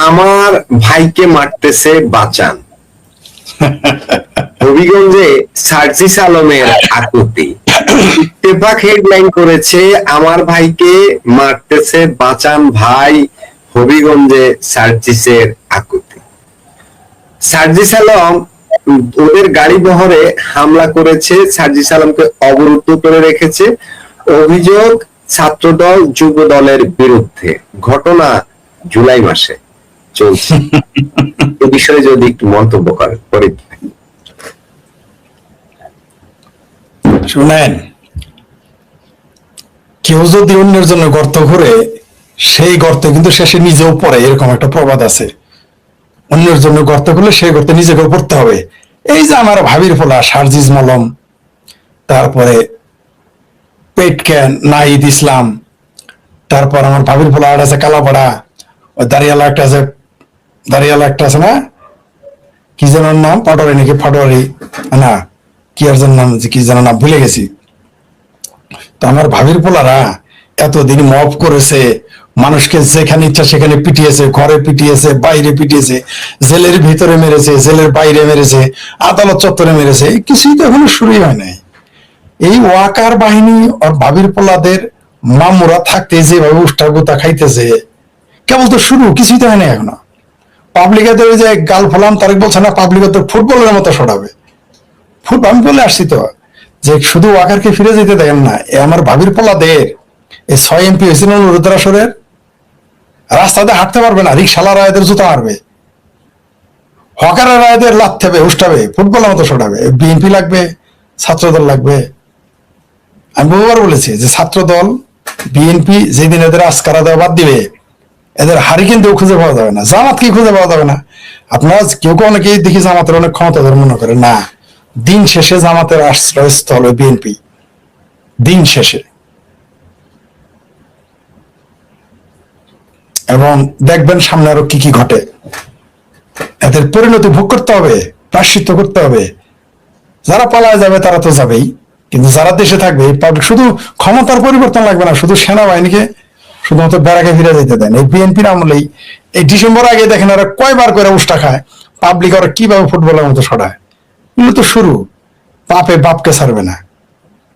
আমার ভাইকে মারতেছে বাঁচান, হবিগঞ্জে সার্জিস আলমের আকুতি। ইত্তেফাক হেডলাইন করেছে আমার ভাইকে মারতেছে বাঁচান ভাই, হবিগঞ্জে সার্জিসের আকুতি। সার্জিস আলম ওদের গাড়ি বহরে হামলা করেছে, সার্জিস আলমকে অবরুদ্ধ করে রেখেছে। অভিযোগ ছাত্রদল যুব দলের বিরুদ্ধে। ঘটনা জুলাই মাসে চলছে। এ বিষয়ে যদি একটু মন্তব্য করে। শুনেন, কেউ যদি অন্যের জন্য গর্ত ঘুরে সেই গর্তে কিন্তু শেষে নিজেও পড়ে, এরকম একটা প্রবাদ আছে। অন্যের জন্য গর্ত খুলে সেই গর্তে নিজেকেও পড়তে হবে। এই যে আমার ভাবির ফোলা সার্জিস মলম, তারপরে পেটক্যান নাহিদ ইসলাম, তারপর আমার ভাবির ফোলা আর আছে কালাপাড়া, ওই দাঁড়িয়ালা একটা আছে না, কি যেন নাম, পাটোয়ারি নাকি ফাটোয়ারি না কি আর যেন নাম, কি যেন নাম ভুলে গেছি। তো আমার ভাবির পোলারা এতদিন মব করেছে, মানুষকে যেখানে ইচ্ছা সেখানে পিটিয়েছে, ঘরে পিটিয়েছে, বাইরে পিটিয়েছে, জেলের ভিতরে মেরেছে, জেলের বাইরে মেরেছে, আদালত চত্বরে মেরেছে, কিছুই তো এখনো শুরুই হয় নাই। এই ওয়াকার বাহিনী আর ভাবির পোলাদের মামুরা থাকতে যেভাবে উষ্টা গোতা খাইতেছে, কেবল তো শুরু, কিছুই তো হয় না এখনো। পাবলিকে ওই যে গাল ফলাম তারেক বলছে না, পাবলিকে তো ফুটবলের মতো সরাবে। আমি বলে আসছি তো যে শুধু ওয়াকারকে ফিরে যেতে দেখেন না, আমার ভাবির পোলাদের এই 6 এমপি হয়েছিল রুদ্রাসরের, রাস্তাতে হাঁটতে পারবে না, রিক্সাওয়ালা রায়দের জুতা মারবে, হকারের রায়দের লাথেবে, উষ্টাবে, ফুটবলের মতো সরাবে। বিএনপি লাগবে, ছাত্রদল লাগবে। আমি বহুবার বলেছি যে ছাত্রদল বিএনপি যেদিন এদের আজকারা দেওয়া বাদ দিবে, এদের হারিকেন কেউ খুঁজে পাওয়া যাবে না, জামাতকে খুঁজে পাওয়া যাবে না। আপনারা কেউ অনেকেই দেখি জামাতের অনেক ক্ষমতাধর মনে করে, না, দিন শেষে জামাতের আশ্রয়স্থল বিএনপি। দিন শেষে এবং দেখবেন সামনে আরো কি কি ঘটে। এদের পরিণতি ভোগ করতে হবে, প্রায়শ্চিত্ত করতে হবে। যারা পালায় যাবে তারা তো যাবেই, কিন্তু যারা দেশে থাকবে, শুধু ক্ষমতার পরিবর্তন লাগবে না, শুধু সেনাবাহিনীকে শুধুমাত্র ব্যারাকে ফিরে যেতে দেন। এই বিএনপির আমলেই এই ডিসেম্বর আগে দেখেন ওরা কয়বার করে উষ্টা খায়, পাবলিক ওরা কিভাবে ফুটবলের মতো সরায়। এগুলো তো শুরু, পাপে বাপকে ছাড়বে না,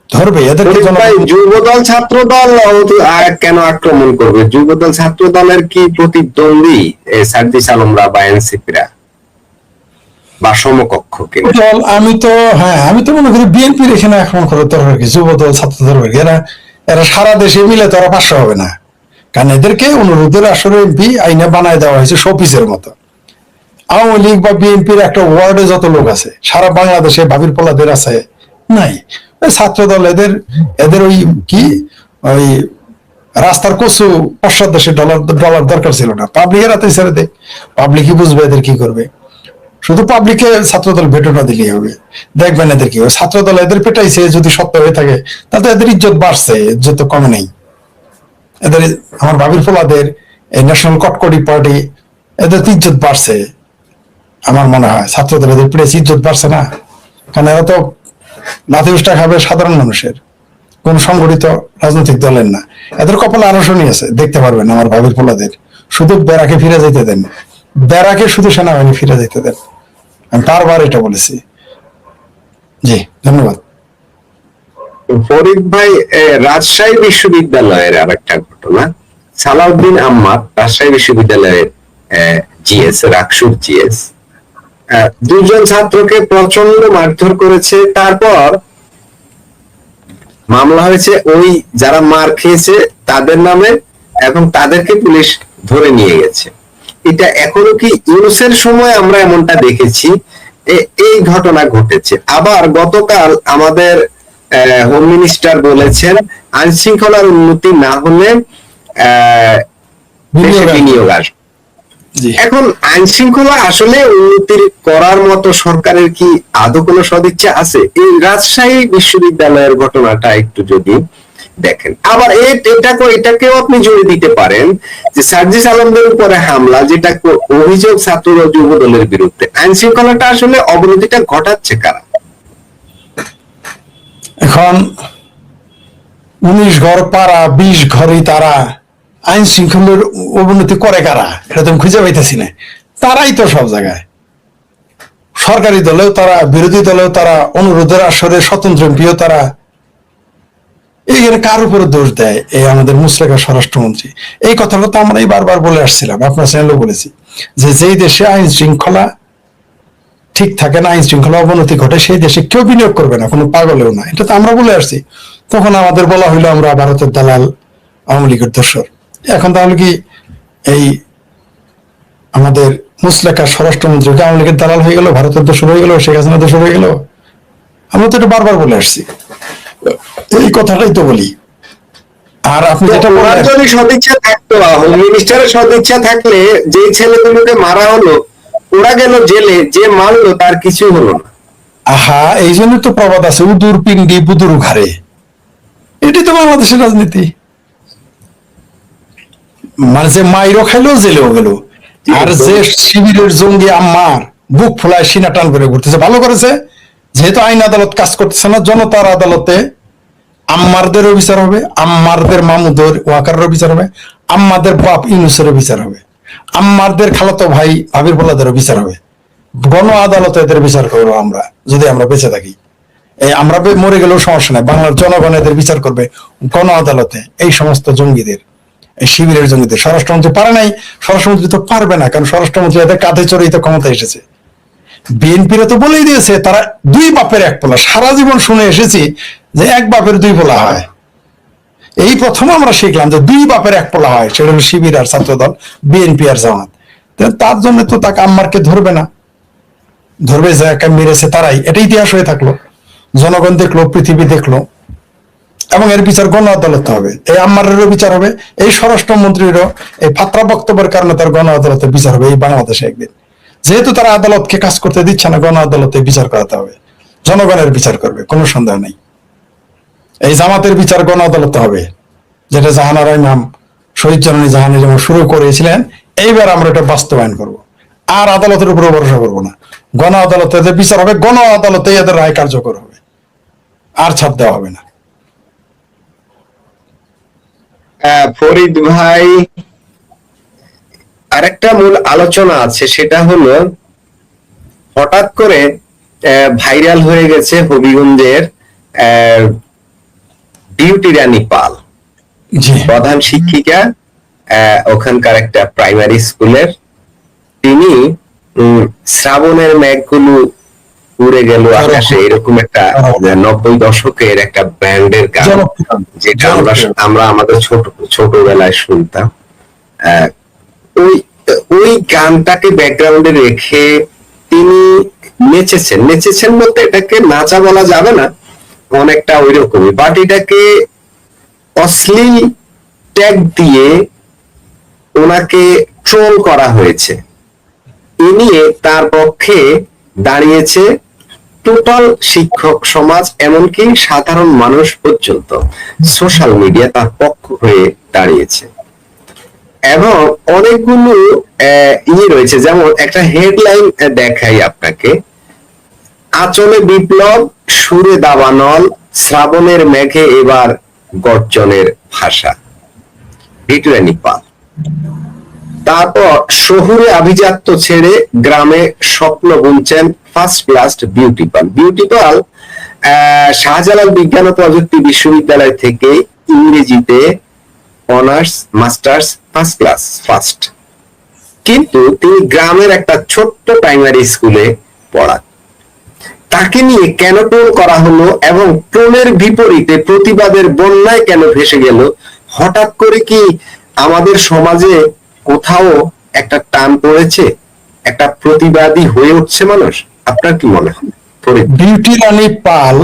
ধরবে এদেরকে। যুবদল ছাত্রদল কেন আক্রমণ করবে? যুবদল ছাত্রদলের কি প্রতিদ্বন্দ্বী সার্জিস আলমরা বা এনসিপিরা বা সমকক্ষ? আমি তো মনে করি বিএনপির এখানে আক্রমণ করে দরকার কি, যুবদল ছাত্রদল এরা সারা দেশে মিলে তো ওরা 500 হবে না, কারণ এদেরকে অনুরোধের আসলে এমপি আইনে বানায় দেওয়া হয়েছে শোপিসের মতো। আওয়ামী লীগ বা বিএনপির একটা ওয়ার্ডে যত লোক আছে সারা বাংলাদেশে ভাবির পোলাদের আছে নাই। ছাত্রদল এদের ওই কি ওই রাস্তার কচু পশ্চাৎ দেশে ডলার দরকার ছিল না, পাবলিকের হাতে ছেড়ে দেয়, পাবলিকই বুঝবে এদের কি করবে। শুধু পাবলিকে ছাত্রদল ভেটোটা দিলেই হবে, দেখবেন এদের কি হবে। ছাত্রদল এদের পেটাইছে যদি সত্য হয়ে থাকে, তাতে এদের ইজ্জত বাড়ছে, ইজ্জত তো কমে নেই। এদের আমার ভাবির ফোলাদের এই ন্যাশনাল কটকটি পার্টি, এদের তো ইজ্জত বাড়ছে আমার মনে হয়। ছাত্রদল এদের পেটেছে, ইজ্জত বাড়ছে না, কারণ এরা তো লাথি উষ্টা খাবে সাধারণ মানুষের, কোন সংগঠিত রাজনৈতিক দলের না। এদের কপালে আরো শনি আছে, দেখতে পারবেন আমার ভাবির ফোলাদের। শুধু ব্যারাকে ফিরে যেতে দেন, ব্যারাকে শুধু সেনাবাহিনী ফিরে যেতে দেন। আমি বারবার এটা বলেছি। জি, ধন্যবাদ। ফরিদ ভাই, রাজশাহী বিশ্ববিদ্যালয়ের আর একটা ঘটনা। সালাউদ্দিন আহমদ রাজশাহী বিশ্ববিদ্যালয়ের জিএস, রাকসুর জিএস, 2 জন ছাত্রকে প্রচন্ড মারধর করেছে। তারপর মামলা হয়েছে ওই যারা মার খেয়েছে তাদের নামে, এবং তাদেরকে পুলিশ ধরে নিয়ে গেছে। এটা এখনো কি ইউনুসের সময় আমরা এমনটা দেখেছি? এই ঘটনা ঘটেছে। আবার গতকাল আমাদের হোম মিনিস্টার বলেছেন আইন শৃঙ্খলার উন্নতি না হলে বিনিয়োগ আসবে। এখন আইন শৃঙ্খলা আসলে উন্নতির করার মতো সরকারের কি আদৌ কোনো সদিচ্ছা আছে? এই রাজশাহী বিশ্ববিদ্যালয়ের ঘটনাটা একটু যদি দেখেন। আবার এটাকেও আপনি জুড়ে দিতে পারেন যে সার্জিস আলমদের উপরে হামলা, যেটা অভিযোগ ছাত্র যুব দলের বিরুদ্ধে। আইন শৃঙ্খলাটা আসলে অবনতিটা ঘটাচ্ছে কারা? এখন 19 ঘর পাড়া 20 ঘরই তারা, আইন শৃঙ্খলার অবনতি করে কারা, এটা তো আমি খুঁজে পাইতেছি না। তারাই তো সব জায়গায়, সরকারি দলেও তারা, বিরোধী দলেও তারা, অনুরোধের আসরে স্বতন্ত্র এমপিও তারা। এইখানে কার উপরে দোষ দেয়? এই আমাদের মুশরাকা স্বরাষ্ট্রমন্ত্রী। এই কথাটা তো আমরাই বারবার বলে আসছিলাম, আপনার চ্যানেলও বলেছি, যে যেই দেশে আইন শৃঙ্খলা ঠিক থাকে না, আইন শৃঙ্খলা অবনতি ঘটে, সেই দেশে কেউ বিনিয়োগ করবে না, কোনো পাগলেও না। এটা তো আমরা বলে আসছি। তখন আমাদের বলা হইলো আমরা ভারতের দালাল, আওয়ামী লীগের দোসর। এখন তাহলে কি এই আমাদের মুশরাকা স্বরাষ্ট্রমন্ত্রী আওয়ামী লীগের দালাল হয়ে গেল, ভারতের দোসর হয়ে গেল, শেখ হাসিনা দোসর হয়ে গেল? আমরা তো এটা বারবার বলে আসছি, এই কথাটাই তো বলি। আর আপনি যেটা ওনার বললেন, যদি সদিচ্ছা থাকতো, হোম মিনিস্টারের সদিচ্ছা থাকলে যে ছেলেগুলোকে মারা হলো, ওরা গেল জেলে, যে মারলো তার কিছু হলো না। আহা, এই জন্য তো প্রবাদ আছে, উদুর পিন্ডি বুদুর ঘাড়ে। এটি তো বাংলাদেশের রাজনীতি। মানে যে মাইরও খাইলো, জেলেও গেল। আর যে শিবিরের জঙ্গি আম্মার বুক ফোলায় সিনা টান করে ঘুরতেছে, ভালো করেছে। যেহেতু আইন আদালত কাজ করতেছে না, জনতার আদালতে আম্মারদেরও বিচার হবে, আম্মারদের মামুদের ওয়াকারেরও বিচার হবে, আম্মাদের বাপ ইউনুসেরও বিচার হবে, আম্মারদের খালাতো ভাই ভাবির বলাদেরও বিচার হবে। গণ আদালতে এদের বিচার করবো আমরা, যদি আমরা বেঁচে থাকি। এই আমরা মরে গেলেও সমস্যা নাই, বাংলার জনগণ এদের বিচার করবে গণ আদালতে। এই সমস্ত জঙ্গিদের, এই শিবিরের জঙ্গিদের। স্বরাষ্ট্রমন্ত্রী পারে নাই, স্বরাষ্ট্রমন্ত্রী তো পারবে না, কারণ স্বরাষ্ট্রমন্ত্রী এদের কাঁধে চড়েই তো ক্ষমতা এসেছে। বিএনপিরা তো বলেই দিয়েছে তারা দুই বাপের এক পোলা। সারা জীবন শুনে এসেছি যে এক বাপের দুই পোলা হয়। এই প্রথম আমরা শিখলাম যে দুই বাপের এক পোলা হয়, সেটা হলো শিবির আর ছাত্রদল, বিএনপি আর জামাত। তার জন্য তো তাকে আম্মারকে ধরবে না, ধরবে যাকে মেরেছে তারাই। এটা ইতিহাস হয়ে থাকলো, জনগণ দেখলো, পৃথিবী দেখলো, এবং এর বিচার গণ আদালতে হবে। এই আম্মারেরও বিচার হবে, এই স্বরাষ্ট্রমন্ত্রীরও এই ফাত্রা বক্তব্যের কারণে তার গণ আদালতে বিচার হবে এই বাংলাদেশে একদিন। যেহেতু তারা আদালতকে কাজ করতে দিচ্ছে না, গণ আদালতে বিচার করাতে হবে, জনগণের বিচার করবে, কোনো সন্দেহ নেই। এই জামাতের বিচার গণ আদালতে হবে, যেটা জাহানারা ইমাম, শহীদ জননী জাহানের ইমাম শুরু করেছিলেন। এইবার আমরা এটা বাস্তবায়ন করব, আর আদালতের উপরে ভরসা করবো না। গণ আদালতে যে বিচার হবে, গণ আদালতে এদের রায় কার্যকর হবে, আর ছাড় দেওয়া হবে না। ফরিদ ভাই, আরেকটা মূল আলোচনা আছে, সেটা হলো হঠাৎ করে ভাইরাল হয়ে গেছে হবিগঞ্জের বিউটি রানী পাল, জি, প্রধান শিক্ষিকা ওখানকার একটা প্রাইমারি স্কুলের। তিনি শ্রাবণের মেঘগুলো উড়ে গেল আকাশে, এরকম একটা 90 দশকের একটা ব্যান্ডের গান, যেটা আমরা আমাদের ছোটবেলায় শুনতাম। ওই ওই গানটাকে ব্যাকগ্রাউন্ডে রেখে তিনি নেচেছেন বলতে এটাকে নাচা বলা যাবে না, অনেকটা ওই রকমই, বাট এটাকে অশ্লীল ট্যাগ দিয়ে ওনাকে ট্রোল করা হয়েছে। এ নিয়ে তার পক্ষে দাঁড়িয়েছে টোটাল শিক্ষক সমাজ, এমনকি সাধারণ মানুষ পর্যন্ত সোশ্যাল মিডিয়া তার পক্ষ হয়ে দাঁড়িয়েছে। এবং অনেকগুলো রয়েছে, যেমন একটা হেডলাইন দেখাই আপনাকে, আঁচলে বিপ্লব, সুরে দাবানল, শ্রাবণের মেঘে এবার গর্জনের ভাষা, বিউটি রানী পাল। তারপর শহুরে আভিজাত্য ছেড়ে গ্রামে স্বপ্ন বুনছেন ফার্স্ট ক্লাস বিউটি পাল। বিউটি পাল শাহজালাল বিজ্ঞান ও প্রযুক্তি বিশ্ববিদ্যালয় থেকে ইংরেজিতে honours, masters, first class first, কিন্তু তিনি গ্রামের একটা ছোট্ট প্রাইমারি স্কুলে পড়ান। তাকে নিয়ে কেন ট্রোল করা হলো এবং ট্রোলের বিপরীতে প্রতিবাদের বন্যায় কেন ভেসে গেল? হঠাৎ করে কি আমাদের সমাজে কোথাও একটা টান পড়েছে, একটা প্রতিবাদী হয়ে উঠছে মানুষ? আপনার কি মনে হয়? বিউটি রানী পাল